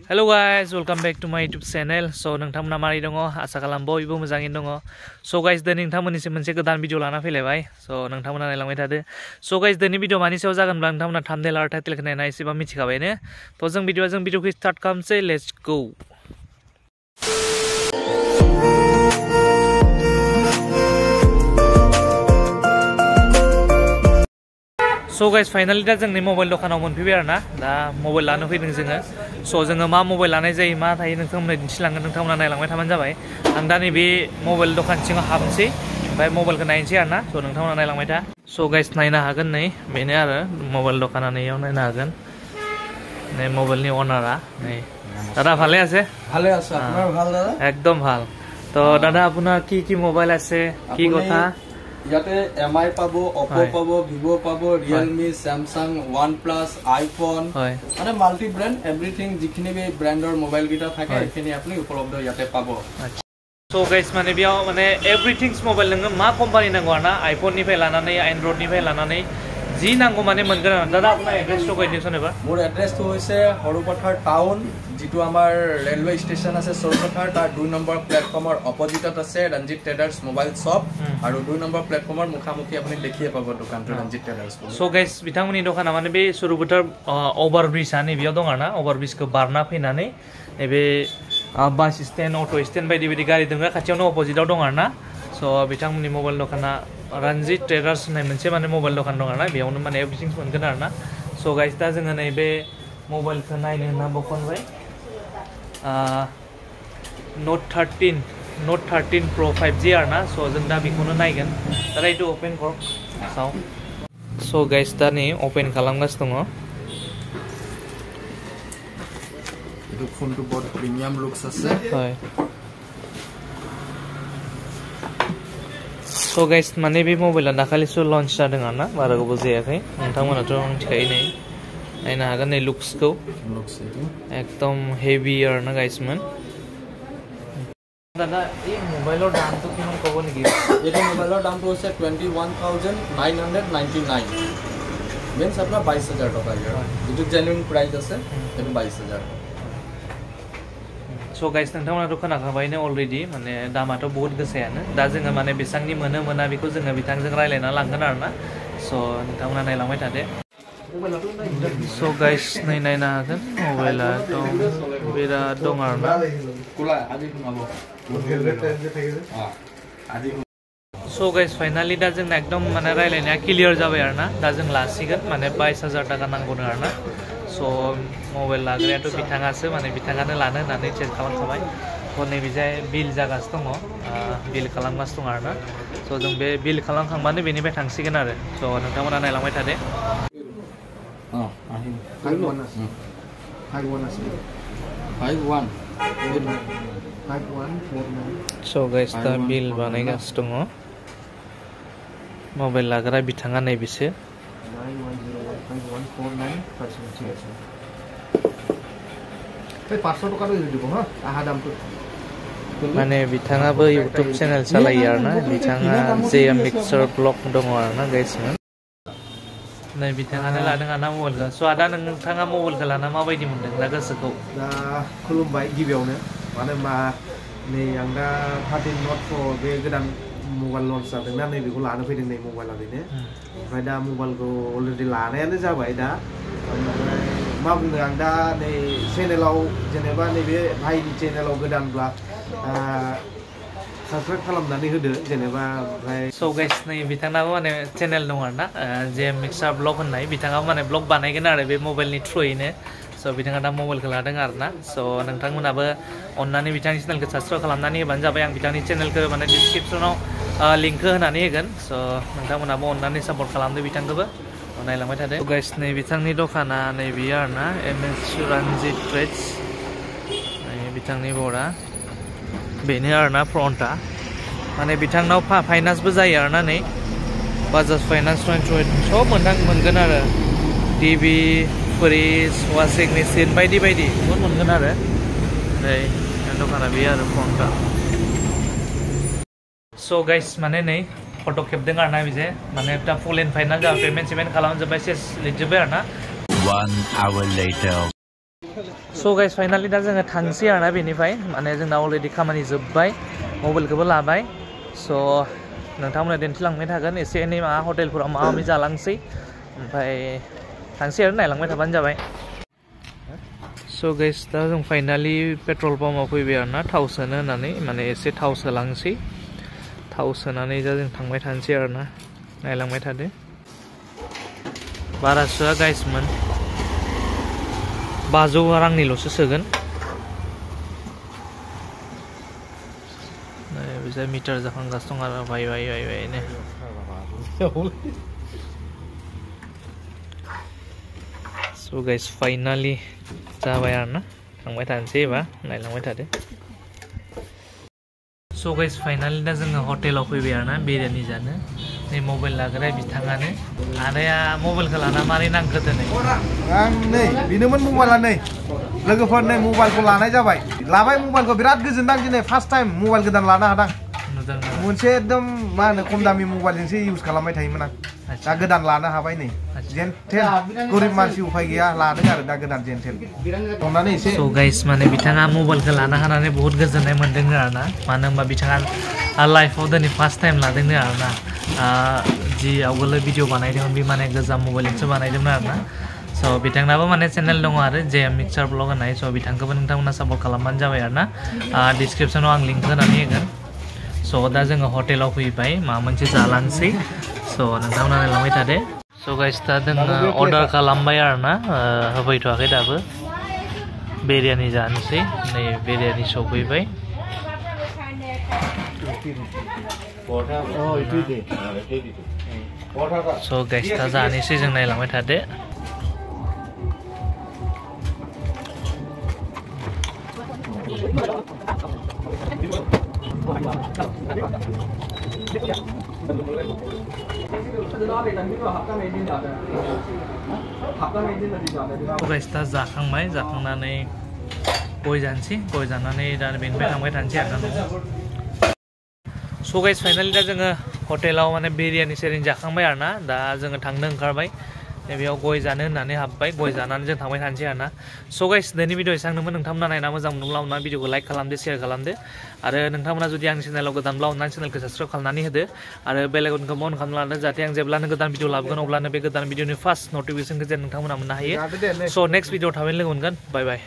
Hello guys, welcome back to my YouTube channel. So नोंथांमोना मारै दङ आसा खालाम बयबो मोजाङैनो दङ. So guys दिनै नोंथांमोननिसिम मोनसे गोदान भिडिअ लाना फैलायबाय. So नोंथांमोना नायलांबाय थादो. So guys दिनै भिडिअ मानि सायाव जागोनब्ला नोंथांमोना थाम्बनेल आरो टाइटेलखौ नायना एसेबा मिथिखाबायनो. तो जों भिडिअखौ स्टार्ट खालामसै. Let's go. So guys finally दा जोंनि मबाइल दखानाव मोनफैबाय आरोना दा मबाइल लानो फैदों जोङो so जोङो मा मबाइल लानाय जायो मा थायो नोंथांमोननो दिन्थिलांगोन नोंथांमोना नायलांबाय थाबानो जाबाय आं दा नैबे मबाइल दखान सिङाव हाबनोसै ओमफ्राय मबाइलखौ नायनोसै आरोना so नोंथांमोना नायलांबाय था so guys नायनो हागोन नै बेनो आरो मबाइल दखाना नैयाव नायनो हागोन नै मबाइलनि अनारा नै दादा ভালে আছে আপোনাৰ ভাল দাদা একদম ভাল তো দাদা আপোনাৰ কি মোবাইল আছে কি কথা ইয়াতে এমআই পাবো অপো পাবো ভিভো পাবো রিয়েলমি স্যামসাং ওয়ানপ্লাস আইফোন মানে মাল্টি ব্র্যান্ড এভরিথিং যিখিনি বি ব্র্যান্ডৰ মোবাইল গিটা থাকে এখিনি আপুনি উপলব্ধ ইয়াতে পাবো সো গাইস মানে বিয়াও মানে এভরিথিংস মোবাইল नोङो मा कम्पानि नांगौ आरोना आइफोन निफ्राय लानानै एंड्रॉइड निफ्राय लानानै जी नांगौ माने मोनगोन दादा আপোনাৰ एड्रेसটো কৈ দিছনে এবাৰ মোৰ एड्रेसটো হৈছে হৰুপথাৰ টাউন जितु आमार रेलवे स्टेशन আছে সৰুপথাৰ তাৰ 2 নম্বৰ প্ল্যাটফৰ্মৰ অপজিটত আছে ৰঞ্জিত ট্ৰেডাৰ্স মোবাইল শপ আৰু 2 নম্বৰ প্ল্যাটফৰ্মৰ মুখামুখি আপুনি দেখিয়ে পাব দোকানটো ৰঞ্জিত ট্ৰেডাৰ্স সো गाइस बिथांमोननि दखाना माने बे सरुपथार ओभारब्रिज आनि बेयाव दं आरोना ओभारब्रिजखौ बारना फैनानै बे बास स्टैंड अटो स्टैंड बायदि बायदि गारि दोंग्रा खाथियावनो अपोजिटआव दं आरोना सो बिथांमोननि मबाइल दखाना रंजित ट्रेडर्स होननाय मोनसे माने मबाइल दखान दं आरोना बेयावनो माने एभरिथिं मोनगोन आरोना सो गाइस दा जोङो नैबे मबाइलखौ नायनो होनना बखनबाय Note 13 Pro 5G आरोना सो जों दा बेखौनो नायगोन दा राइट ओपन कर सो गाइस दा नै ओपन खालामगासिनो दङ ಇದು ಫೋನ್টো বহুত প্রিমিয়াম লুকস আছে হয় सो गाइस माने बे मबाइला दाखालिसो लन्च जादों आरोना बारा गोबाव जायाखै नोंथांमोनाथ' मिथिखायो नै नायनो हागोन नै लुक्सखौ एकदम हेवी आरोना गाइसमोन दादा এই মোবাইলৰ দামটো কিমান ক'ব নেকি এটা মোবাইলৰ দামটো হৈছে 21999 মিন্স আপোনাৰ 22000 টকা ইয়াৰ যেটো জেনুইন প্ৰাইস আছে সেইটো 22000 सो गाइस नोंथांमोनाथ' खोनाखाबायनो अलरेडि माने दामाथ' बहुत गोसायानो दा जोङो माने बेसांनि मोना बेखौ जोङो बिथांजों रायलायना लांगोन आरोना सो नोंथांमोना नायलांबाय थादो सो गाइस नै नायनो हागोन मबाइला बिराद दं आरोना सो गाइस फाइनाली दा जोंना एकदम माने रायलायनाया क्लियर जाबाय आरोना दा जों लासिगोन माने 22000 टाका नांगौनो आरोना सो मबाइल लाग्रायाथ' बिथाङासो माने बिथाङानो लानो होननानै चेक खालामखाबाय थ' नैबेजाय बिल जागासिनो दङ बिल खालामगासिनो दं आरोना स' जों बे बिल खालामखांबानो बेनिफ्राय थांसिगोन आरो स' नोंथांमोना नायलांबाय थादो स' गाइस दा बिल बानायगासिनो दङ मबाइल लाग्रा बिथाङा नैबेसो माने बिथाङाबो YouTube चेनेल सालायो आरोना बिथाङा जेएम मिक्सर ब्लग दङ आरोना गाइसमोन नै बिथाङानो लादों आरोना मबाइलखौ स' आदा नोंथाङा मबाइलखौ लाना माबायदि मोनदों दा गोसोखौ दा खुलुमबाय गिबियावनो मानो होनबा नै आं दा 13 Note Pro बे गोदान मबाइल लन्च जादोंना नै बेखौ लानो फैदों नै मबाइला बेनो ओमफ्राय दा मबाइलखौ अलरेडि लानायानो जाबाय दा ओमफ्राय मा बुंनो आं दा नै चेनेलाव जेनेबा नैबे भाइनि चेनेलाव गोदानब्ला साबस्क्राइब खालामनानै होदो जेनेबा ओमफ्राय स' गाइस नै बिथाङाबो माने चेनेल दं आरोना जेएम मिक्सार ब्लग होननाय बिथाङाबो माने ब्लग बानायगोन आरो बे मबाइलनि थ्रुयैनो स' बिथाङा दा मबाइलखौ लादों आरोना स' नोंथांमोनाबो अन्नानै बिथांनि चेनेलखौ साबस्क्राइब खालामनानै होबानो जाबाय आं बिथांनि चेनेलखौ माने डिसक्रिपसनाव लिंकखौ होनानै होगोन स' नोंथांमोनाबो अन्नानै सापर्ट खालामदो बिथांखौबो नायलांबाय थादो गाइस नै बिथांनि दखाना नै बियो आरोना MS रंजित ट्रेडर्स नै बिथांनि बर्डआ बेनो आरोना फ्रन्टआ माने बिथांनाव फाइनान्सबो जायो आरोना नै बाजाज फाइनान्स सब मोनगोन आरो टिभि फ्रिज वाशिं मेसिन बायदि बायदि बहुत मोनगोन आरो नै दखाना बेयो आरो फ्रन्टआ स' गाइस माने नै फट' खेबदों आरोना बिजे माने दा फुल एन्ड फाइनाल जाबाय पेमेन्ट खालामजोब्बाय सेस लिरजोब्बाय आरोना 1 hour later So guys, finally दा जोङो थांसै आरोना बेनिफ्राय माने जोंना अलरेडि खामानि जोब्बाय मबाइलखौबो लाबाय so नोंथांमोना दिन्थिलांबाय थागोन एसे एनै माबा हटेलफोराव माबा माबि जालांसै ओमफ्राय थांसै आरो नायलांबाय थाबानो जाबाय so guys दा जों फाइनालि पेट्रल पाम्पआव फैबाय आरोना थाव सोनो होननानै माने एसे थाव सोलांसै थाव सोनानै दा जों थांबाय थानोसै आरोना नायलांबाय थादो बारा सोआ गाइसमोन 500 रांनिल'सो सोगोन बिजा मिटार जाखांगासिनो दं आरो बायनो so guys finally जाबाय आरोना थांबाय थानोसै एबा नायलांबाय थादो so guys finally दा जोङो हटेलाव फैबाय आरोना बिरियानि जानो नै मबाइल लाग्रा बिथाङानो आदाया मबाइलखौ लाना मारै नांखो दिनै आं नै बिनोमोन मबाइला नै लोगोफोर नै मबाइलखौ लानाय जाबाय लाबाय मबाइलखौ बिराद गोजोनदां दिनै फार्स्ट टाइम मबाइल गोदान लानो हादां मोनसे एकदम मा होनो खम दामि मबाइलजोंसो इउज खालामबाय थायोमोन आं दा गोदान लानो हाबाय नै जेन्टेल गरिब मानसि उफाय गैया लादों आरो दा गोदान जेन्टेल दंनानै एसे so guys माने बिथाङा मबाइलखौ लानो हानानै बहुत गोजोननाय मोनदों आरोना मानो होनबा बिथाङा लाइफआव दिनै फार्स्ट टाइम लादों आरोना जि आवगोलो भिडिअ बानायदोंमोन बे माने गोजाम मबाइलजोंसो बानायदोंमोन आरोना so बिथांनाबो माने चेनेल दङ आरो JM Mixer Vlog होननाय so बिथांखौबो नोंथांमोना सापर्ट खालामबानो जाबाय आरोना डिसक्रिपसनाव आं लिंक होनानै होगोन so दा जोङो हटेलाव फैबाय माबा मोनसे जालांसै so नोंथांमोना नायलांबाय थादो so guys दा जोङो अर्डार खालामबाय आरोना होफैथ'वाखै दाबो बिरियानि जानोसै नै बिरियानि सफैबाय so guys दा जानोसै जों नायलांबाय थादो guys दा जाखांबाय जाखांनानै गय जानोसै गय जानानै दा बेनिफ्राय थांबाय थानोसै आरोना so guys finally दा जोङो हटेलाव माने बिरियानि सेरियानि जाखांबाय आरोना दा जोङो थांनो ओंखारबाय बेयाव गय जानो होननानै हाबबाय गय जानानै जों थांबाय थानोसै आरोना so guys दिनैनि भिडिअ एसांनोमोन नोंथांमोना नायना मोजां मोनोब्ला अननानै भिडिअखौ लाइक खालामदो शेयार खालामदो आरो नोंथांमोना जुदि आंनि चेनेलाव गोदानब्ला अननानै चेनेलखौ साबस्क्राइब खालामनानै होदो आरो बेल आइकनखौ अन खालामना लादो जाहाथे आं जेब्लानो गोदान भिडिअ लाबोगोन अब्लानो बे गोदान भिडिअनि फार्स्ट नटिफिकेसनखौ जे नोंथांमोना मोननो हायो so नेक्स्ट भिडिअ थाबैनो लोगो मोनगोन बाय बाय